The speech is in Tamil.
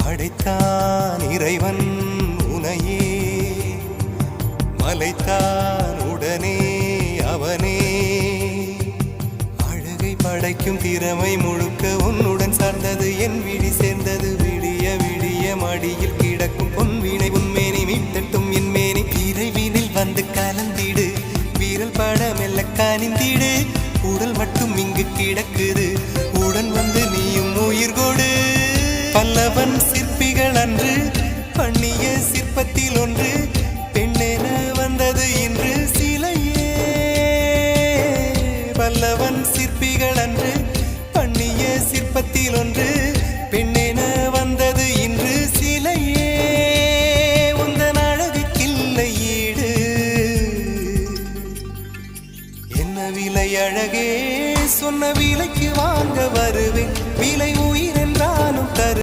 படைத்தான் இறைவன் உனையே, மலைத்தான் உடனே அவனே. அழகை படைக்கும் திறமை முழுக்க உன்னுடன் சார்ந்தது, என் விழி சேர்ந்தது. விடிய விடிய மடியில் கிடக்கும் பொன்வினை உன்மேனி மீட்டட்டும் என் மேனி. விரைவினில் வந்து கலந்திடு, வீரல் பட மெல்ல காணிந்திடு. உடல் மட்டும் இங்கு கிடக்குது, உடன் வந்து நீயும் உயிர் கொடு. பல்லவன்